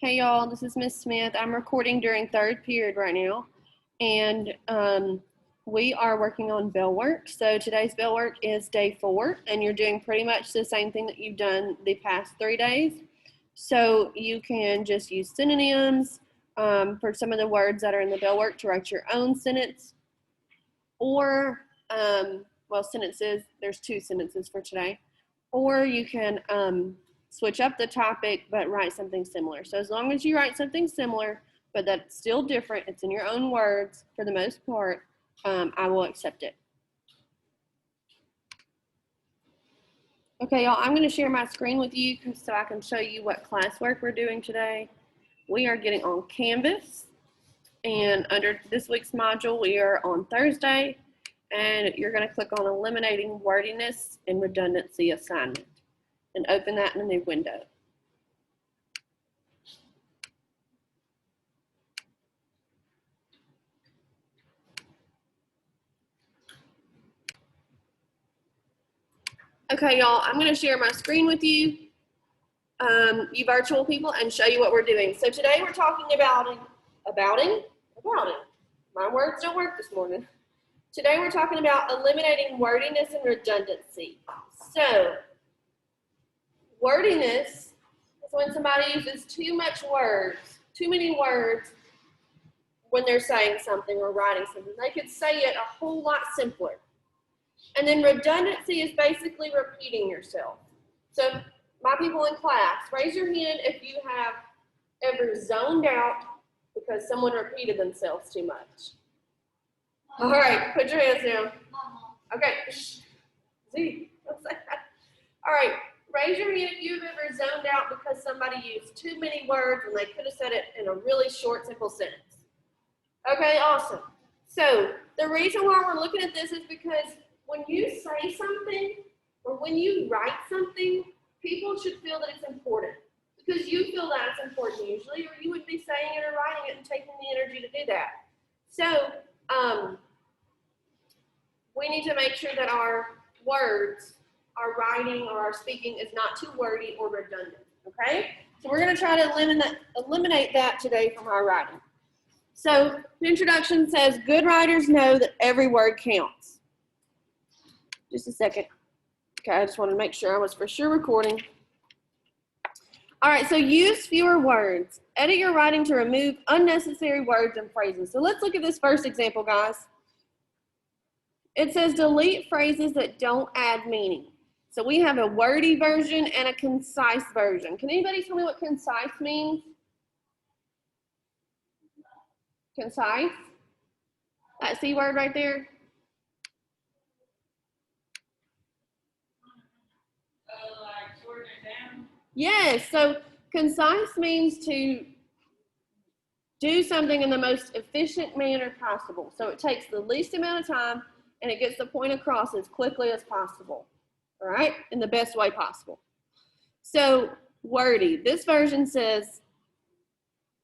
Hey y'all, this is Miss Smith. I'm recording during third period right now, and we are working on bell work. So today's bell work is day 4, and you're doing pretty much the same thing that you've done the past 3 days. So you can just use synonyms for some of the words that are in the bell work to write your own sentence, or sentences. There's 2 sentences for today, or you can switch up the topic but write something similar. So as long as you write something similar but that's still different, it's in your own words for the most part, I will accept it. Okay, y'all, I'm going to share my screen with you so I can show you what classwork we're doing today. We are getting on Canvas, and under this week's module we are on Thursday, and you're going to click on Eliminating Wordiness and Redundancy Assignment and open that in a new window. Okay, y'all, I'm going to share my screen with you, you virtual people, and show you what we're doing. So today we're talking about my words don't work this morning. Today we're talking about eliminating wordiness and redundancy. So wordiness is when somebody uses too many words when they're saying something or writing something. They could say it a whole lot simpler. And then redundancy is basically repeating yourself. So my people in class, raise your hand if you have ever zoned out because someone repeated themselves too much. All right, put your hands down. Okay. Z, don't say that. All right, raise your hand if you've ever zoned out because somebody used too many words and they could have said it in a really short, simple sentence. Okay, awesome. So the reason why we're looking at this is because when you say something or when you write something, people should feel that it's important because you feel that it's important usually, or you would be saying it or writing it and taking the energy to do that. So we need to make sure that our words, our writing, or our speaking is not too wordy or redundant, okay? So we're going to try to eliminate that today from our writing. So the introduction says, good writers know that every word counts. Just a second. Okay, I just wanted to make sure I was for sure recording. All right, so use fewer words. Edit your writing to remove unnecessary words and phrases. So let's look at this first example, guys. It says delete phrases that don't add meaning. So we have a wordy version and a concise version. Can anybody tell me what concise means? Concise? That C word right there? Like shorten it down? Yes, so concise means to do something in the most efficient manner possible. So it takes the least amount of time and it gets the point across as quickly as possible, all right, in the best way possible. So wordy, this version says,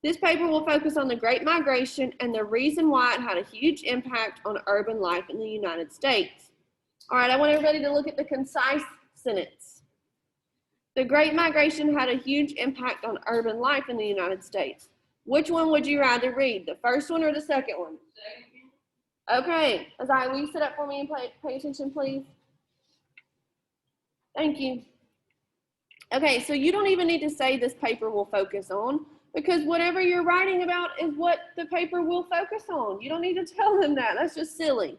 this paper will focus on the Great Migration and the reason why it had a huge impact on urban life in the United States. All right, I want everybody to look at the concise sentence. The Great Migration had a huge impact on urban life in the United States. Which one would you rather read, the first one or the second one? Okay, Azai, will you sit up for me and pay attention, please? Thank you. Okay, so you don't even need to say this paper will focus on, because whatever you're writing about is what the paper will focus on. You don't need to tell them that. That's just silly.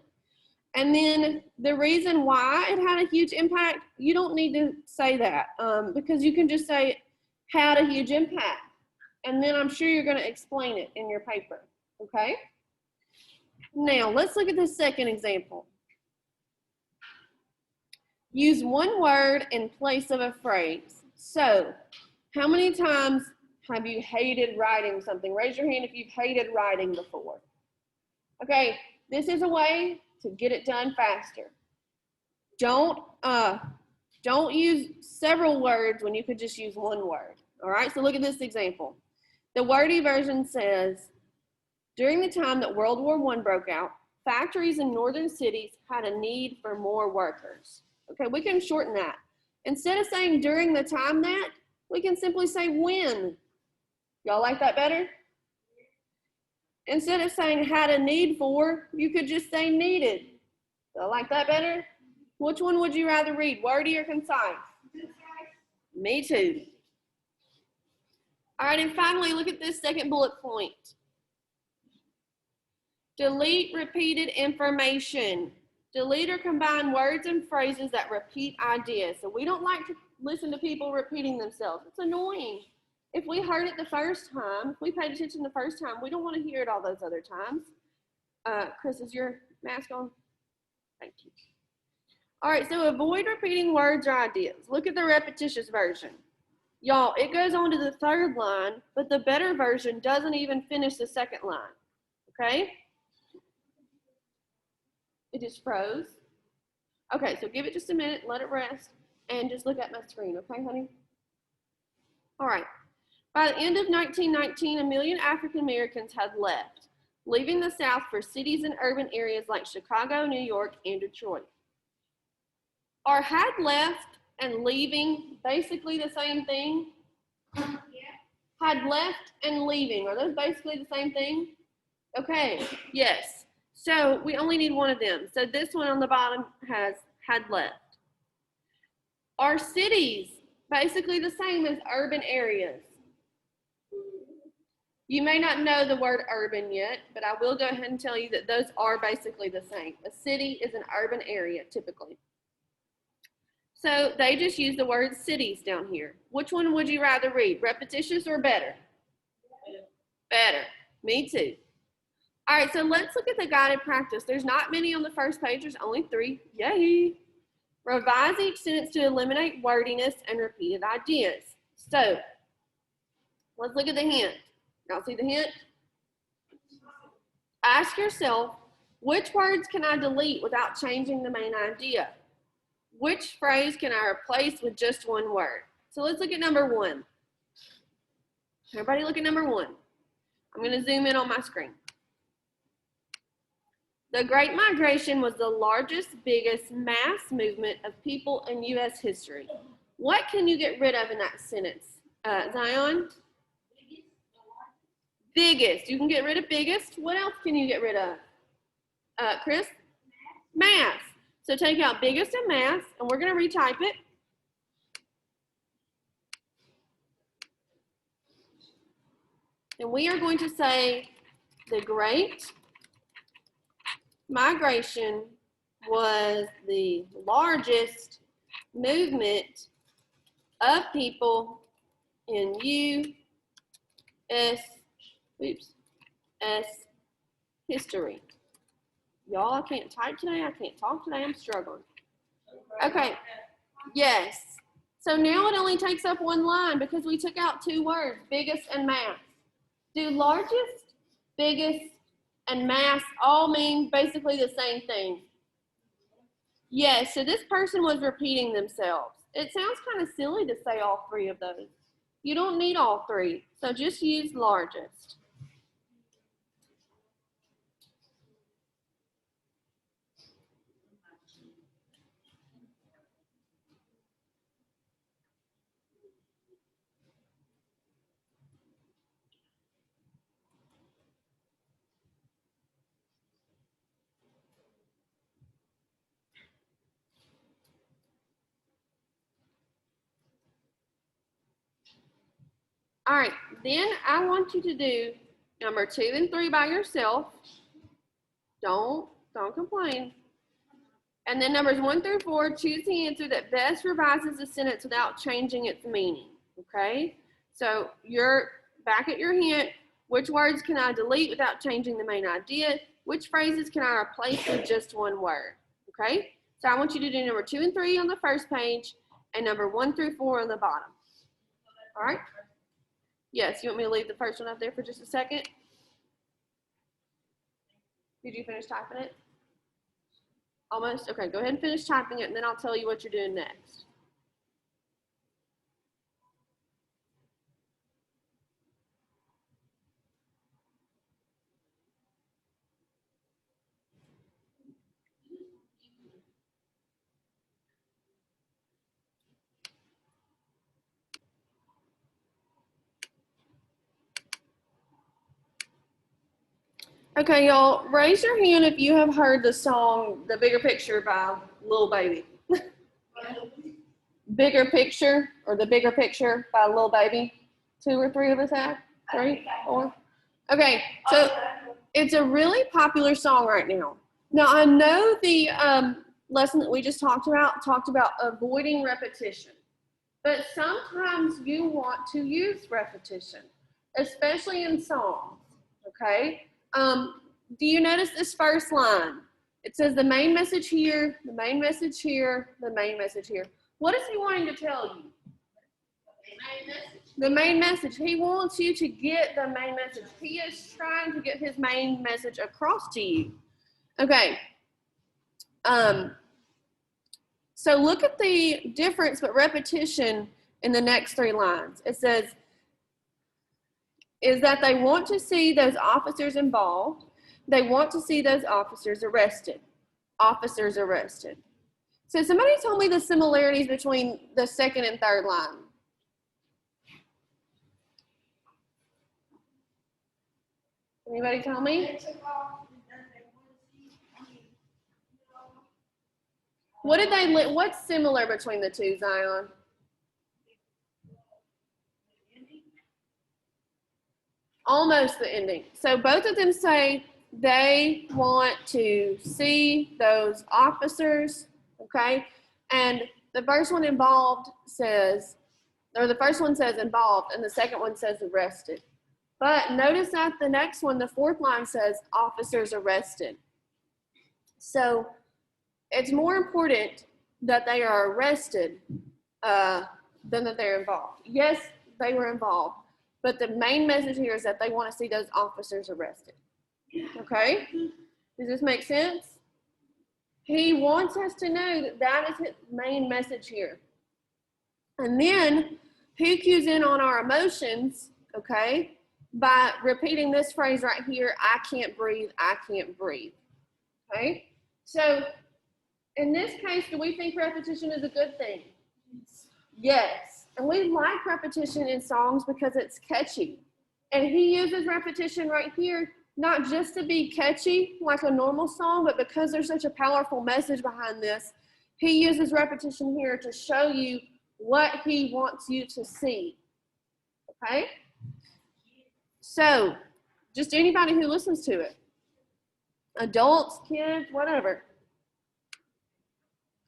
And then the reason why it had a huge impact, you don't need to say that because you can just say it had a huge impact. And then I'm sure you're going to explain it in your paper, okay? Now, let's look at the second example. Use one word in place of a phrase. So, how many times have you hated writing something? Raise your hand if you've hated writing before. Okay, this is a way to get it done faster. Don't use several words when you could just use one word. All right, so look at this example. The wordy version says, during the time that World War I broke out, factories in northern cities had a need for more workers. Okay, we can shorten that. Instead of saying during the time that, we can simply say when. Y'all like that better? Instead of saying had a need for, you could just say needed. Y'all like that better? Which one would you rather read, wordy or concise? Me too. All right, and finally, look at this second bullet point. Delete repeated information. Delete or combine words and phrases that repeat ideas. So we don't like to listen to people repeating themselves. It's annoying. If we heard it the first time, if we paid attention the first time, we don't want to hear it all those other times. Chris, is your mask on? Thank you. All right, so avoid repeating words or ideas. Look at the repetitious version. Y'all, it goes on to the third line, but the better version doesn't even finish the second line, okay? It just froze. Okay, so give it just a minute, let it rest, and just look at my screen, okay, honey? All right. By the end of 1919, 1 million African Americans had left, leaving the South for cities and urban areas like Chicago, New York, and Detroit. Are had left and leaving basically the same thing? Yeah. Had left and leaving, are those basically the same thing? Okay, yes. So we only need one of them. So this one on the bottom has had left. Are cities basically the same as urban areas? You may not know the word urban yet, but I will go ahead and tell you that those are basically the same. A city is an urban area typically. So they just use the word cities down here. Which one would you rather read? Repetitious or better? Better. Me too. All right, so let's look at the guided practice. There's not many on the first page. There's only 3. Yay. Revise each sentence to eliminate wordiness and repeated ideas. So let's look at the hint. Y'all see the hint? Ask yourself, which words can I delete without changing the main idea? Which phrase can I replace with just one word? So let's look at number 1. Everybody look at number 1. I'm going to zoom in on my screen. The Great Migration was the largest, biggest mass movement of people in U.S. history. What can you get rid of in that sentence? Zion? Biggest. You can get rid of biggest. What else can you get rid of? Chris? Mass. So take out biggest and mass, and we're going to retype it. And we are going to say the Great Migration was the largest movement of people in U.S. history. Y'all, I can't type today. I can't talk today. I'm struggling. Okay. Yes. So now it only takes up 1 line because we took out 2 words, biggest and mass. Do largest, biggest, and mass all mean basically the same thing? Yes, so this person was repeating themselves. It sounds kind of silly to say all 3 of those. You don't need all 3, so just use largest. All right, then I want you to do number 2 and 3 by yourself. Don't complain. And then numbers 1 through 4, choose the answer that best revises the sentence without changing its meaning, okay? So you're back at your hint. Which words can I delete without changing the main idea? Which phrases can I replace with just one word, okay? So I want you to do number 2 and 3 on the first page and number 1 through 4 on the bottom. All right? Yes, you want me to leave the first one up there for just a second? Did you finish typing it? Almost? Okay, go ahead and finish typing it, and then I'll tell you what you're doing next. Okay, y'all, raise your hand if you have heard the song "The Bigger Picture" by Lil Baby. Bigger Picture, or The Bigger Picture by Lil Baby. 2 or 3 of us have? 3, 4? Okay, so it's a really popular song right now. Now, I know the lesson that we just talked about avoiding repetition. But sometimes you want to use repetition, especially in songs, okay? Do you notice this first line? It says the main message here, the main message here, the main message here. What is he wanting to tell you? The main message. He wants you to get the main message. He is trying to get his main message across to you. Okay. So look at the difference but repetition in the next 3 lines. It says, is that they want to see those officers involved. They want to see those officers arrested. Officers arrested. So somebody told me the similarities between the second and third line. Anybody tell me? What's similar between the two, Zion? Almost the ending. So both of them say they want to see those officers, okay? And the first one involved says, or the first one says involved, and the second one says arrested. But notice that the next one, the fourth line says officers arrested. So it's more important that they are arrested than that they're involved. Yes, they were involved, but the main message here is that they want to see those officers arrested. Okay? Does this make sense? He wants us to know that that is his main message here. And then he cues in on our emotions, okay, by repeating this phrase right here, I can't breathe, I can't breathe. Okay? So in this case, do we think repetition is a good thing? Yes. And we like repetition in songs because it's catchy. And he uses repetition right here, not just to be catchy like a normal song, but because there's such a powerful message behind this, he uses repetition here to show you what he wants you to see. Okay? So, just anybody who listens to it. Adults, kids, whatever.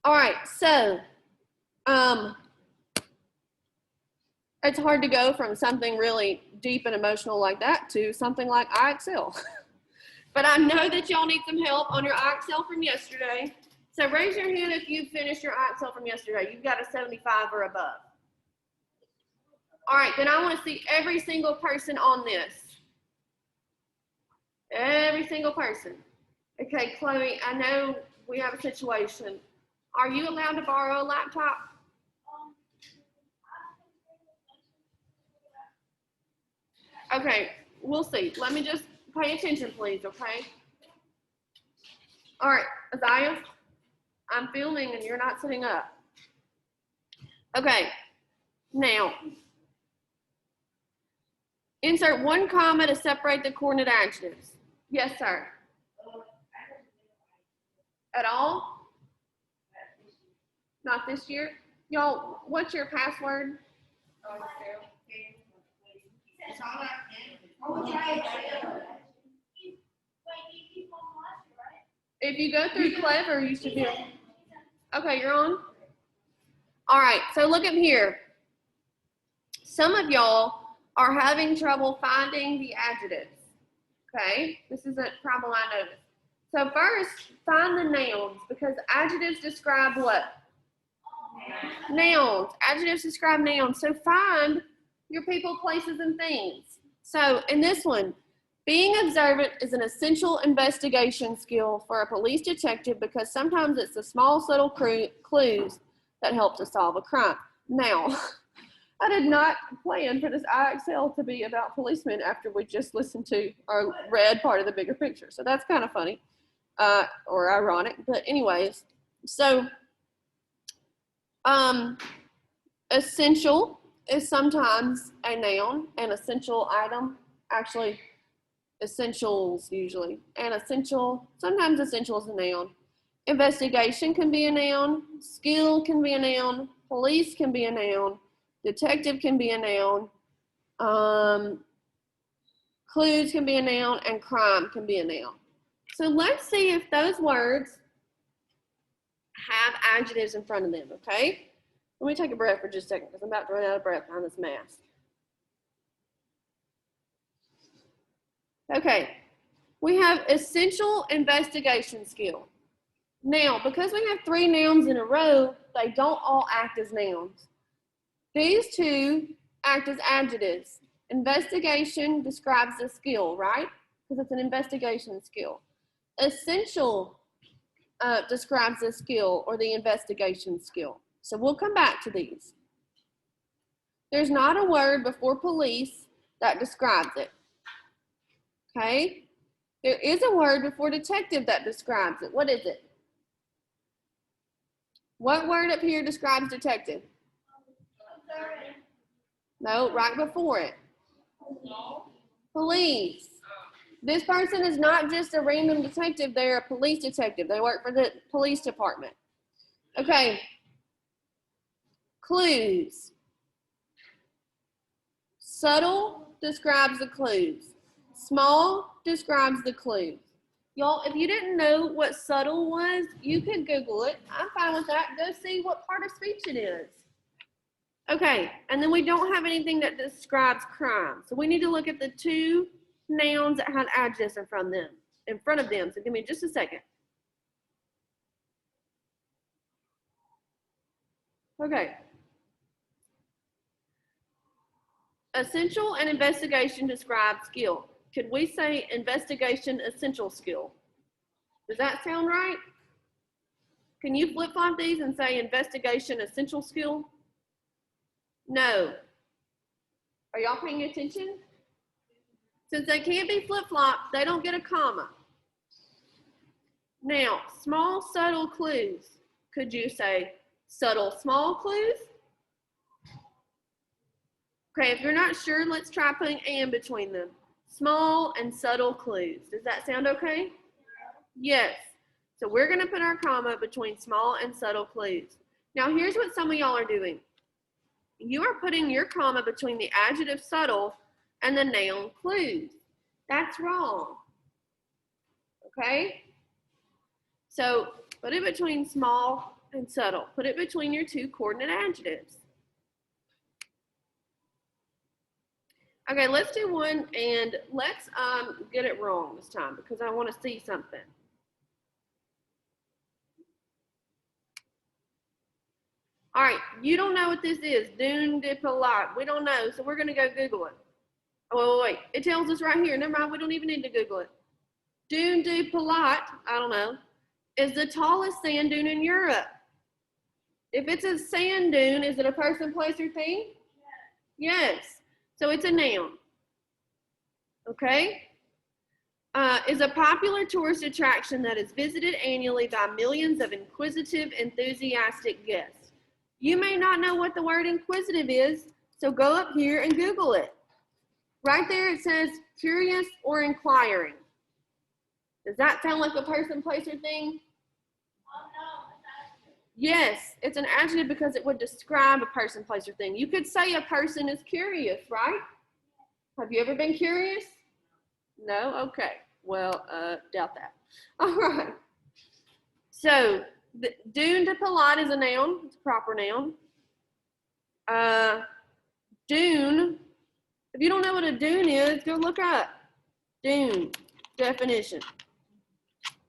All right, so it's hard to go from something really deep and emotional like that to something like I excel. But I know that y'all need some help on your I excel from yesterday. So raise your hand if you finished your I excel from yesterday. You've got a 75 or above. All right, then I want to see every single person on this. Every single person. Okay, Chloe, I know we have a situation. Are you allowed to borrow a laptop? Okay, we'll see. Let me just pay attention, please, okay? All right, Isaiah, I'm filming and you're not sitting up. Okay, now, insert 1 comma to separate the coordinate adjectives. Yes, sir. At all? Not this year? Y'all, what's your password? If you go through Clever, you should be. Okay, you're on? All right, so look up here. Some of y'all are having trouble finding the adjectives. Okay, this is a problem I noticed. So first, find the nouns, because adjectives describe what? Nouns. Adjectives describe nouns. So find your people, places, and things. So in this one, being observant is an essential investigation skill for a police detective because sometimes it's the small, subtle clues that help to solve a crime. Now, I did not plan for this IXL to be about policemen after we just listened to or read part of the bigger picture. So that's kind of funny or ironic. But anyways, so essential is sometimes a noun, an essential item. Actually, Essentials usually. And essential, sometimes essential is a noun. Investigation can be a noun. Skill can be a noun. Police can be a noun. Detective can be a noun. Clues can be a noun, and crime can be a noun. So let's see if those words have adjectives in front of them, okay? Let me take a breath for just a second because I'm about to run out of breath behind this mask. Okay, we have essential investigation skill. Now, because we have 3 nouns in a row, they don't all act as nouns. These 2 act as adjectives. Investigation describes the skill, right? Because it's an investigation skill. Essential describes the skill or the investigation skill. So we'll come back to these. There's not a word before police that describes it. Okay? There is a word before detective that describes it. What is it? What word up here describes detective? No, right before it. Police. This person is not just a random detective, they're a police detective. They work for the police department. Okay. Clues. Subtle describes the clues. Small describes the clues. Y'all, if you didn't know what subtle was, you could Google it. I'm fine with that. Go see what part of speech it is. Okay, and then we don't have anything that describes crime. So we need to look at the 2 nouns that had adjectives in front of them. So give me just a second. Okay. Essential and investigation describe skill. Could we say investigation essential skill? Does that sound right? Can you flip-flop these and say investigation essential skill? No. Are y'all paying attention? Since they can't be flip-flopped, they don't get a comma. Now, small, subtle clues. Could you say subtle, small clues? Okay, if you're not sure, let's try putting and between them. Small and subtle clues. Does that sound okay? Yes. So we're going to put our comma between small and subtle clues. Now, here's what some of y'all are doing. You are putting your comma between the adjective subtle and the noun clues. That's wrong. Okay? So put it between small and subtle. Put it between your 2 coordinate adjectives. Okay, let's do one and let's get it wrong this time because I want to see something. All right, you don't know what this is. Dune de Pilat. We don't know, so we're going to go Google it. Oh, wait. It tells us right here. Never mind, we don't even need to Google it. Dune de Pilat, I don't know, is the tallest sand dune in Europe. If it's a sand dune, is it a person, place, or thing? Yes. So it's a noun. Okay? Is a popular tourist attraction that is visited annually by millions of inquisitive, enthusiastic guests. You may not know what the word inquisitive is, so go up here and Google it. Right there it says curious or inquiring. Does that sound like a person, place, or thing? Yes, it's an adjective because it would describe a person, place, or thing. You could say a person is curious, right? Have you ever been curious? No? Okay. Well, doubt that. All right. So, dune de Pilat is a noun. It's a proper noun. Dune. If you don't know what a dune is, go look up. Dune. Definition.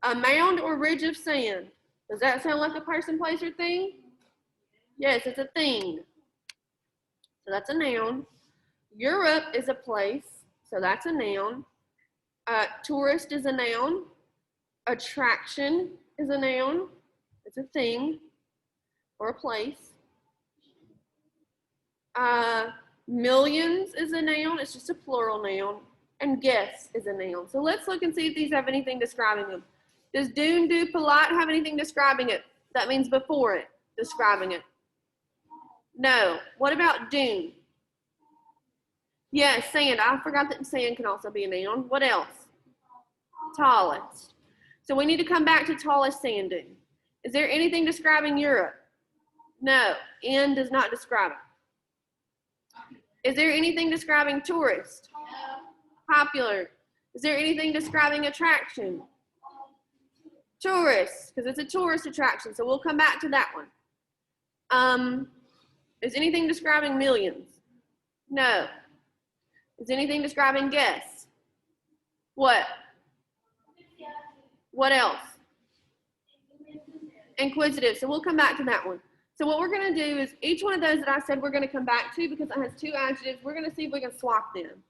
A mound or ridge of sand. Does that sound like a person, place, or thing? Yes, it's a thing. So that's a noun. Europe is a place. So that's a noun. Tourist is a noun. Attraction is a noun. It's a thing or a place. Millions is a noun. It's just a plural noun. And guess is a noun. So let's look and see if these have anything describing them. Does dune de Pilat have anything describing it? That means before it, describing it. No. What about dune? Yes, sand. I forgot that sand can also be a noun. What else? Tallest. So we need to come back to tallest sand dune. Is there anything describing Europe? No, N does not describe it. Is there anything describing tourist? Popular. Is there anything describing attraction? Tourist, because it's a tourist attraction, so we'll come back to that one. Is anything describing millions? No. Is anything describing guests? What? What else? Inquisitive, so we'll come back to that one. So what we're going to do is each one of those that I said we're going to come back to because it has two adjectives, we're going to see if we can swap them.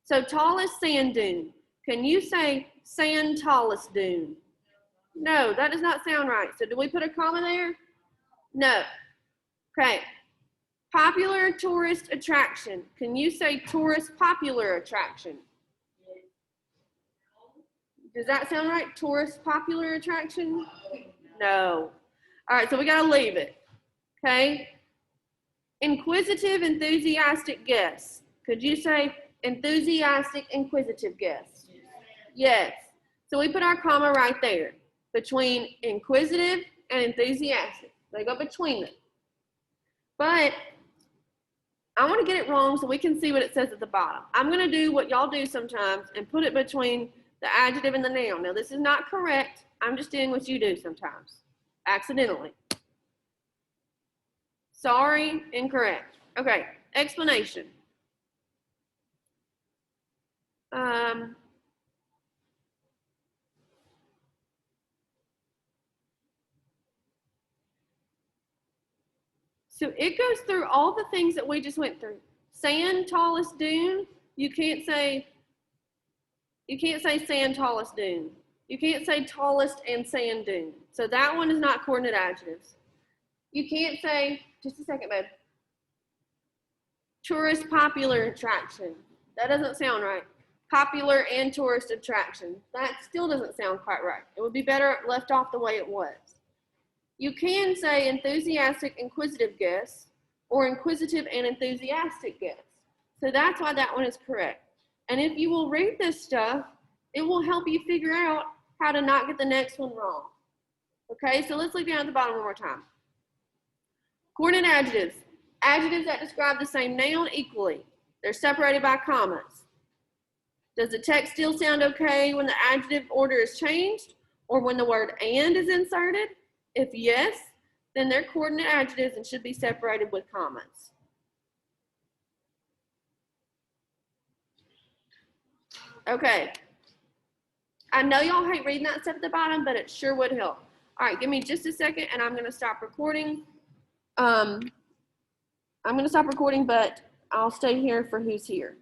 So tallest sand dune. Can you say sand tallest dune? No, that does not sound right. So do we put a comma there? No. Okay. Popular tourist attraction. Can you say tourist popular attraction? Does that sound right? Tourist popular attraction? No. All right, so we got to leave it. Okay. Inquisitive, enthusiastic guess. Could you say enthusiastic, inquisitive guess? Yes. So we put our comma right there between inquisitive and enthusiastic. They go between them. But I want to get it wrong so we can see what it says at the bottom. I'm going to do what y'all do sometimes and put it between the adjective and the noun. Now, this is not correct. I'm just doing what you do sometimes, accidentally. Sorry, incorrect. Okay, explanation. So it goes through all the things that we just went through. Sand, tallest dune, you can't say sand, tallest dune. You can't say tallest and sand dune. So that one is not coordinate adjectives. You can't say, just a second, babe. Tourist popular attraction. That doesn't sound right. Popular and tourist attraction. That still doesn't sound quite right. It would be better left off the way it was. You can say enthusiastic, inquisitive guess, or inquisitive and enthusiastic guess. So that's why that one is correct. And if you will read this stuff, it will help you figure out how to not get the next one wrong. Okay, so let's look down at the bottom one more time. Coordinate adjectives. Adjectives that describe the same noun equally. They're separated by commas. Does the text still sound okay when the adjective order is changed or when the word and is inserted? If yes, then they're coordinate adjectives and should be separated with commas. Okay. I know y'all hate reading that stuff at the bottom, but it sure would help. All right, give me just a second and I'm going to stop recording. I'm going to stop recording, but I'll stay here for who's here.